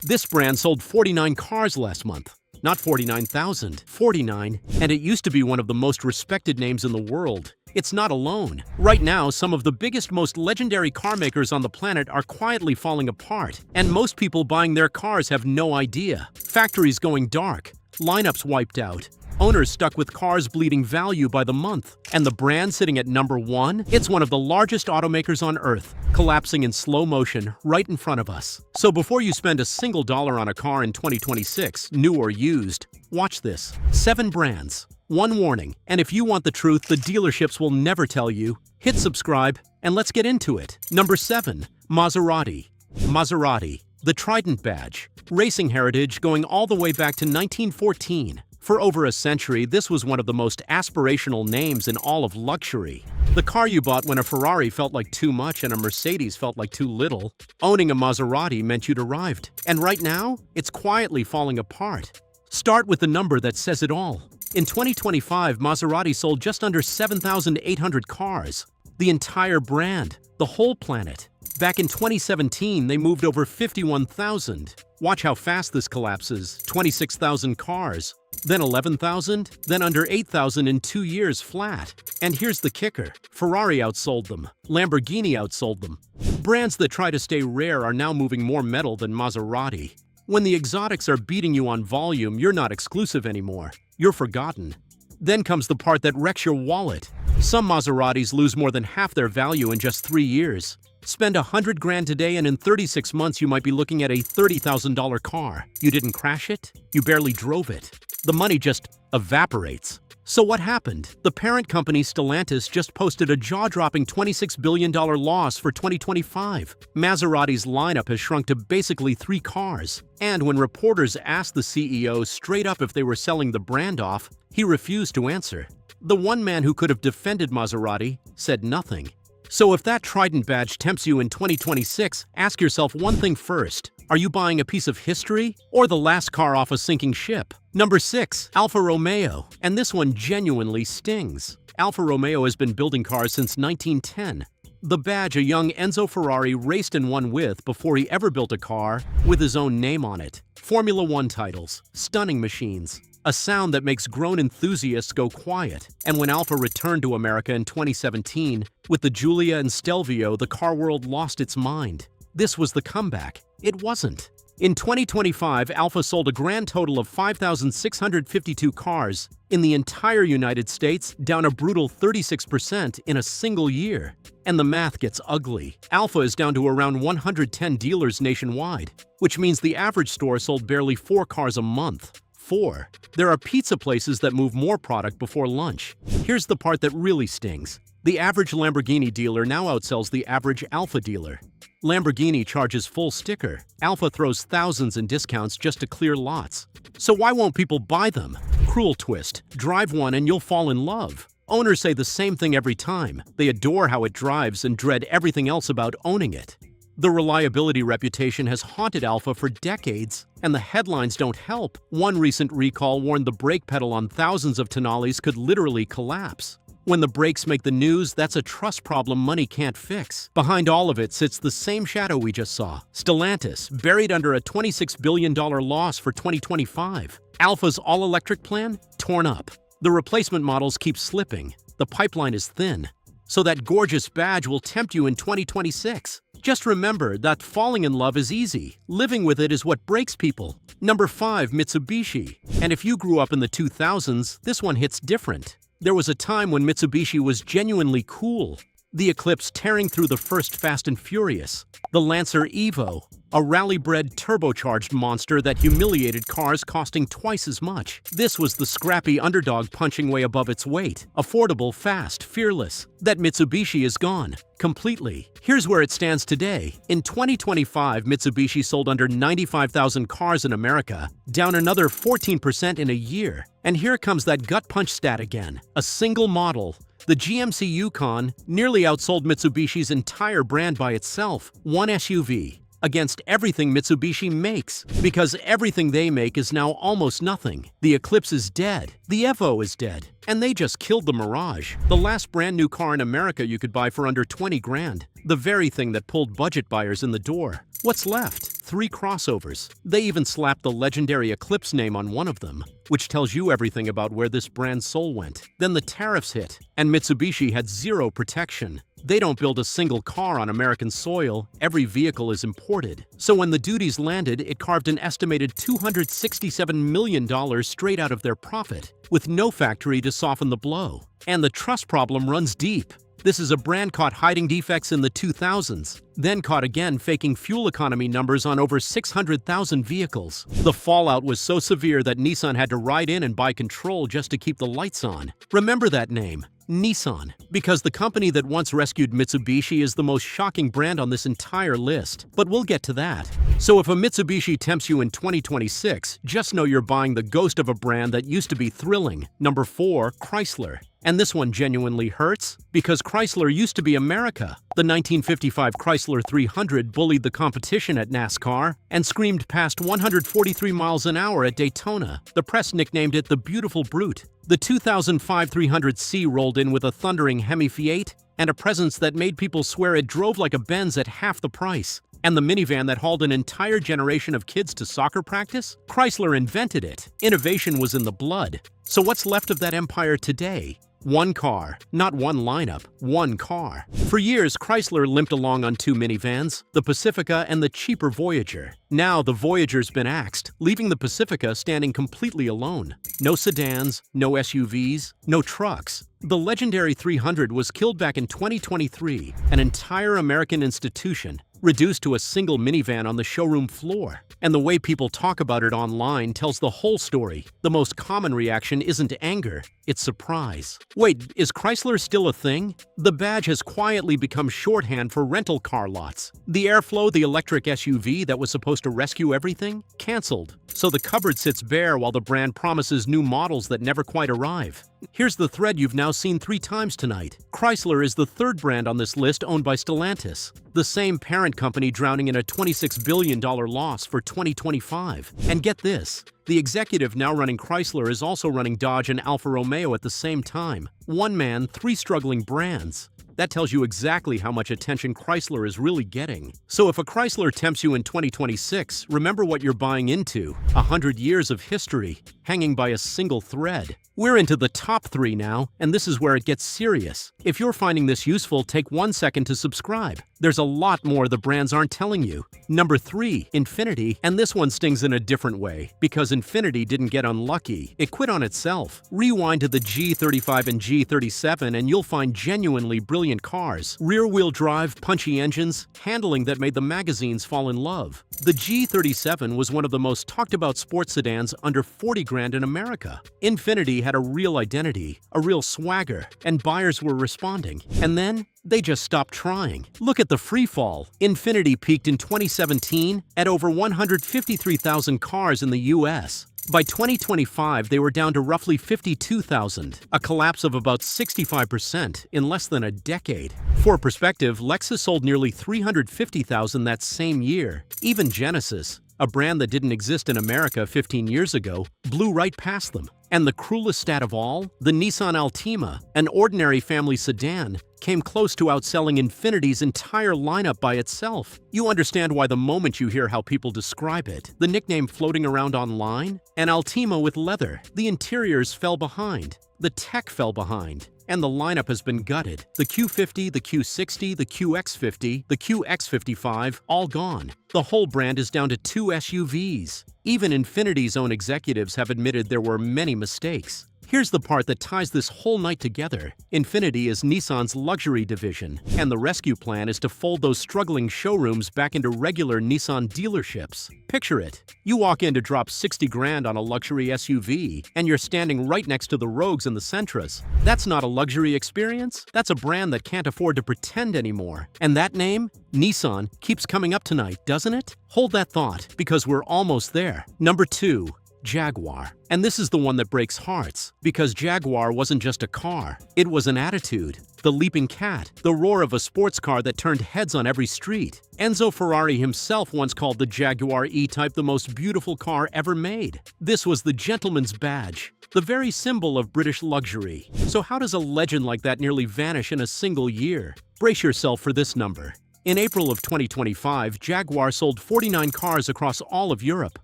This brand sold 49 cars last month. Not 49,000, 49, and it used to be one of the most respected names in the world. It's not alone. Right now, some of the biggest, most legendary car makers on the planet are quietly falling apart, and most people buying their cars have no idea. Factories going dark, lineups wiped out, owners stuck with cars bleeding value by the month. And the brand sitting at number one? It's one of the largest automakers on Earth, collapsing in slow motion right in front of us. So before you spend a single dollar on a car in 2026, new or used, watch this. 7 brands. One warning, and if you want the truth the dealerships will never tell you, hit subscribe and let's get into it. Number 7. Maserati. Maserati, the Trident badge. Racing heritage going all the way back to 1914. For over a century, this was one of the most aspirational names in all of luxury. The car you bought when a Ferrari felt like too much and a Mercedes felt like too little. Owning a Maserati meant you'd arrived. And right now, it's quietly falling apart. Start with the number that says it all. In 2025, Maserati sold just under 7,800 cars. The entire brand, the whole planet. Back in 2017, they moved over 51,000. Watch how fast this collapses. 26,000 cars, then 11,000, then under 8,000 in 2 years flat. And here's the kicker. Ferrari outsold them. Lamborghini outsold them. Brands that try to stay rare are now moving more metal than Maserati. When the exotics are beating you on volume, you're not exclusive anymore. You're forgotten. Then comes the part that wrecks your wallet. Some Maseratis lose more than half their value in just 3 years. Spend $100,000 today and in 36 months you might be looking at a $30,000 car. You didn't crash it? You barely drove it. The money just evaporates. So what happened? The parent company Stellantis just posted a jaw-dropping $26 billion loss for 2025. Maserati's lineup has shrunk to basically 3 cars. And when reporters asked the CEO straight up if they were selling the brand off, he refused to answer. The one man who could have defended Maserati said nothing. So if that Trident badge tempts you in 2026, ask yourself one thing first. Are you buying a piece of history or the last car off a sinking ship? Number 6. Alfa Romeo. And this one genuinely stings. Alfa Romeo has been building cars since 1910. The badge a young Enzo Ferrari raced and won with before he ever built a car with his own name on it. Formula One titles, stunning machines. A sound that makes grown enthusiasts go quiet. And when Alfa returned to America in 2017, with the Giulia and Stelvio, the car world lost its mind. This was the comeback. It wasn't. In 2025, Alfa sold a grand total of 5,652 cars in the entire United States, down a brutal 36% in a single year. And the math gets ugly. Alfa is down to around 110 dealers nationwide, which means the average store sold barely 4 cars a month. 4. There are pizza places that move more product before lunch. Here's the part that really stings. The average Lamborghini dealer now outsells the average Alfa dealer. Lamborghini charges full sticker. Alfa throws thousands in discounts just to clear lots. So why won't people buy them? Cruel twist. Drive one and you'll fall in love. Owners say the same thing every time. They adore how it drives and dread everything else about owning it. The reliability reputation has haunted Alfa for decades, and the headlines don't help. One recent recall warned the brake pedal on thousands of Tonales could literally collapse. When the brakes make the news, that's a trust problem money can't fix. Behind all of it sits the same shadow we just saw. Stellantis, buried under a $26 billion loss for 2025. Alfa's all-electric plan? Torn up. The replacement models keep slipping. The pipeline is thin. So that gorgeous badge will tempt you in 2026. Just remember that falling in love is easy. Living with it is what breaks people. Number 5. Mitsubishi. And if you grew up in the 2000s, this one hits different. There was a time when Mitsubishi was genuinely cool. The Eclipse tearing through the first Fast and Furious. The Lancer Evo, a rally-bred turbocharged monster that humiliated cars costing twice as much. This was the scrappy underdog punching way above its weight. Affordable, fast, fearless. That Mitsubishi is gone. Completely. Here's where it stands today. In 2025, Mitsubishi sold under 95,000 cars in America, down another 14% in a year. And here comes that gut punch stat again. A single model. The GMC Yukon nearly outsold Mitsubishi's entire brand by itself. One SUV. Against everything Mitsubishi makes, because everything they make is now almost nothing. The Eclipse is dead, the Evo is dead, and they just killed the Mirage, the last brand new car in America you could buy for under 20 grand, the very thing that pulled budget buyers in the door. What's left? 3 crossovers. They even slapped the legendary Eclipse name on one of them, which tells you everything about where this brand's soul went. Then the tariffs hit, and Mitsubishi had zero protection. They don't build a single car on American soil, every vehicle is imported. So when the duties landed, it carved an estimated $267 million straight out of their profit, with no factory to soften the blow. And the trust problem runs deep. This is a brand caught hiding defects in the 2000s, then caught again faking fuel economy numbers on over 600,000 vehicles. The fallout was so severe that Nissan had to ride in and buy control just to keep the lights on. Remember that name, Nissan, because the company that once rescued Mitsubishi is the most shocking brand on this entire list. But we'll get to that. So if a Mitsubishi tempts you in 2026, just know you're buying the ghost of a brand that used to be thrilling. Number 4, Chrysler. And this one genuinely hurts, because Chrysler used to be America. The 1955 Chrysler 300 bullied the competition at NASCAR and screamed past 143 miles an hour at Daytona. The press nicknamed it the Beautiful Brute. The 2005 300C rolled in with a thundering Hemi Fiat and a presence that made people swear it drove like a Benz at half the price. And the minivan that hauled an entire generation of kids to soccer practice? Chrysler invented it. Innovation was in the blood. So what's left of that empire today? One car, not one lineup, one car. For years, Chrysler limped along on 2 minivans, the Pacifica and the cheaper Voyager. Now the Voyager's been axed, leaving the Pacifica standing completely alone. No sedans, no SUVs, no trucks. The legendary 300 was killed back in 2023, an entire American institution, reduced to a single minivan on the showroom floor. And the way people talk about it online tells the whole story. The most common reaction isn't anger, it's surprise. Wait, is Chrysler still a thing? The badge has quietly become shorthand for rental car lots. The Airflow, the electric SUV that was supposed to rescue everything, canceled. So the cupboard sits bare while the brand promises new models that never quite arrive. Here's the thread you've now seen 3 times tonight. Chrysler is the 3rd brand on this list owned by Stellantis, the same parent company drowning in a $26 billion loss for 2025. And get this, the executive now running Chrysler is also running Dodge and Alfa Romeo at the same time. One man, 3 struggling brands. That tells you exactly how much attention Chrysler is really getting. So if a Chrysler tempts you in 2026, remember what you're buying into. 100 years of history, hanging by a single thread. We're into the top 3 now, and this is where it gets serious. If you're finding this useful, take 1 second to subscribe. There's a lot more the brands aren't telling you. Number 3, Infiniti, and this one stings in a different way, because Infiniti didn't get unlucky. It quit on itself. Rewind to the G35 and G37 and you'll find genuinely brilliant cars. Rear-wheel drive, punchy engines, handling that made the magazines fall in love. The G37 was one of the most talked about sports sedans under 40 grand in America. Infiniti had a real identity, a real swagger, and buyers were responding. And then, they just stopped trying. Look at the free fall. Infiniti peaked in 2017 at over 153,000 cars in the US. By 2025, they were down to roughly 52,000, a collapse of about 65% in less than a decade. For perspective, Lexus sold nearly 350,000 that same year. Even Genesis, a brand that didn't exist in America 15 years ago, blew right past them. And the cruelest stat of all, the Nissan Altima, an ordinary family sedan, came close to outselling Infiniti's entire lineup by itself. You understand why the moment you hear how people describe it. The nickname floating around online? An Altima with leather. The interiors fell behind. The tech fell behind. And the lineup has been gutted. The Q50, the Q60, the QX50, the QX55, all gone. The whole brand is down to 2 SUVs. Even Infiniti's own executives have admitted there were many mistakes. Here's the part that ties this whole night together. Infiniti is Nissan's luxury division, and the rescue plan is to fold those struggling showrooms back into regular Nissan dealerships. Picture it. You walk in to drop 60 grand on a luxury SUV, and you're standing right next to the Rogues and the Sentras. That's not a luxury experience. That's a brand that can't afford to pretend anymore. And that name, Nissan, keeps coming up tonight, doesn't it? Hold that thought, because we're almost there. Number 2. Jaguar. And this is the one that breaks hearts, because Jaguar wasn't just a car, it was an attitude. The leaping cat, the roar of a sports car that turned heads on every street. Enzo Ferrari himself once called the Jaguar E-Type the most beautiful car ever made. This was the gentleman's badge, the very symbol of British luxury. So how does a legend like that nearly vanish in a single year? Brace yourself for this number. In April of 2025, Jaguar sold 49 cars across all of Europe.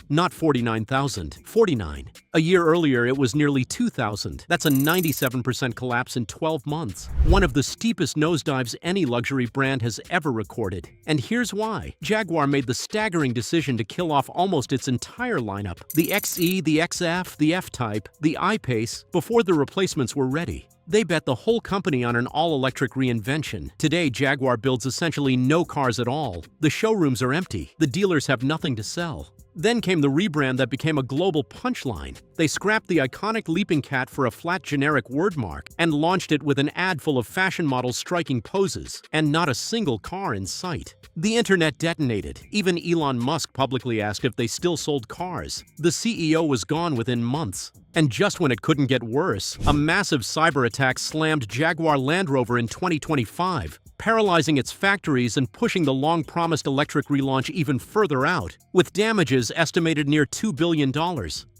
Not 49,000, 49. A year earlier, it was nearly 2,000. That's a 97% collapse in 12 months. One of the steepest nosedives any luxury brand has ever recorded. And here's why. Jaguar made the staggering decision to kill off almost its entire lineup. The XE, the XF, the F-Type, the I-Pace, before the replacements were ready. They bet the whole company on an all-electric reinvention. Today, Jaguar builds essentially no cars at all. The showrooms are empty. The dealers have nothing to sell. Then came the rebrand that became a global punchline. They scrapped the iconic leaping cat for a flat generic wordmark and launched it with an ad full of fashion models striking poses, and not a single car in sight. The internet detonated. Even Elon Musk publicly asked if they still sold cars. The CEO was gone within months. And just when it couldn't get worse, a massive cyber attack slammed Jaguar Land Rover in 2025, paralyzing its factories and pushing the long-promised electric relaunch even further out, with damages estimated near $2 billion.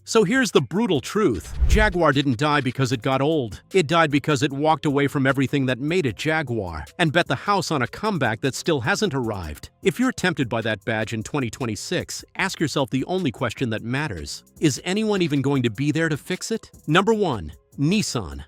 So here's the brutal truth. Jaguar didn't die because it got old. It died because it walked away from everything that made it Jaguar and bet the house on a comeback that still hasn't arrived. If you're tempted by that badge in 2026, ask yourself the only question that matters. Is anyone even going to be there to fix it? Number 1. Nissan.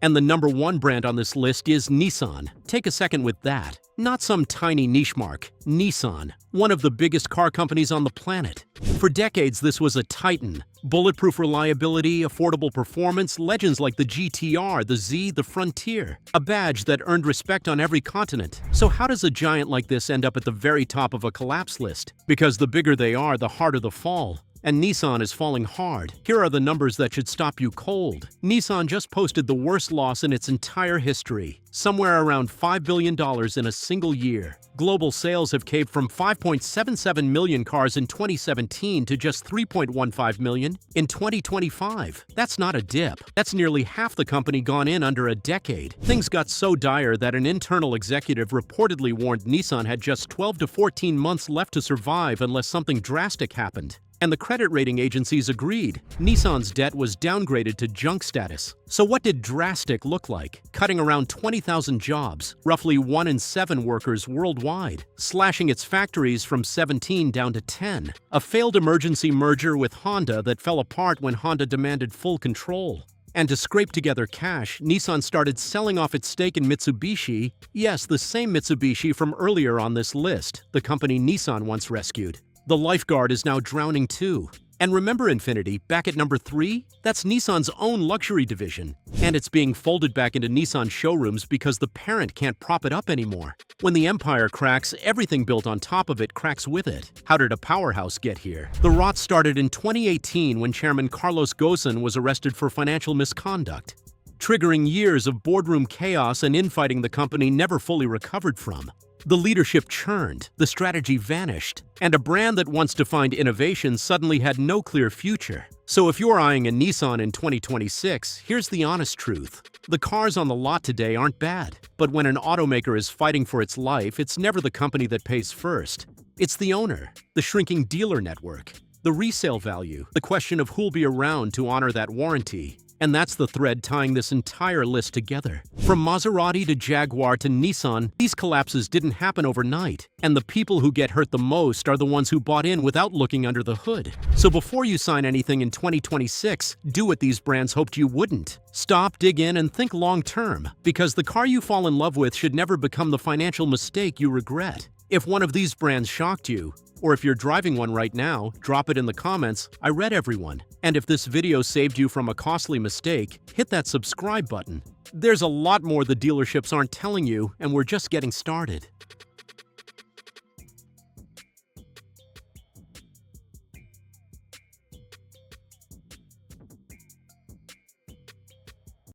And the number 1 brand on this list is Nissan. Take a second with that. Not some tiny niche mark. Nissan, one of the biggest car companies on the planet. For decades, this was a titan. Bulletproof reliability, affordable performance, legends like the GTR, the Z, the Frontier. A badge that earned respect on every continent. So how does a giant like this end up at the very top of a collapse list? Because the bigger they are, the harder the fall. And Nissan is falling hard. Here are the numbers that should stop you cold. Nissan just posted the worst loss in its entire history, somewhere around $5 billion in a single year. Global sales have caved from 5.77 million cars in 2017 to just 3.15 million in 2025. That's not a dip. That's nearly half the company gone in under a decade. Things got so dire that an internal executive reportedly warned Nissan had just 12 to 14 months left to survive unless something drastic happened. And the credit rating agencies agreed. Nissan's debt was downgraded to junk status. So what did drastic look like? Cutting around 20,000 jobs, roughly 1 in 7 workers worldwide, slashing its factories from 17 down to 10. A failed emergency merger with Honda that fell apart when Honda demanded full control. And to scrape together cash, Nissan started selling off its stake in Mitsubishi. Yes, the same Mitsubishi from earlier on this list, the company Nissan once rescued. The lifeguard is now drowning too. And remember Infiniti, back at number 3? That's Nissan's own luxury division. And it's being folded back into Nissan showrooms because the parent can't prop it up anymore. When the empire cracks, everything built on top of it cracks with it. How did a powerhouse get here? The rot started in 2018 when Chairman Carlos Ghosn was arrested for financial misconduct, triggering years of boardroom chaos and infighting the company never fully recovered from. The leadership churned, the strategy vanished, and a brand that once defined innovation suddenly had no clear future. So if you're eyeing a Nissan in 2026, here's the honest truth. The cars on the lot today aren't bad, but when an automaker is fighting for its life, it's never the company that pays first. It's the owner, the shrinking dealer network, the resale value, the question of who'll be around to honor that warranty. And that's the thread tying this entire list together. From Maserati to Jaguar to Nissan, these collapses didn't happen overnight. And the people who get hurt the most are the ones who bought in without looking under the hood. So before you sign anything in 2026, do what these brands hoped you wouldn't. Stop, dig in, and think long-term. Because the car you fall in love with should never become the financial mistake you regret. If one of these brands shocked you, or if you're driving one right now, drop it in the comments. I read everyone. And if this video saved you from a costly mistake, hit that subscribe button. There's a lot more the dealerships aren't telling you, and we're just getting started.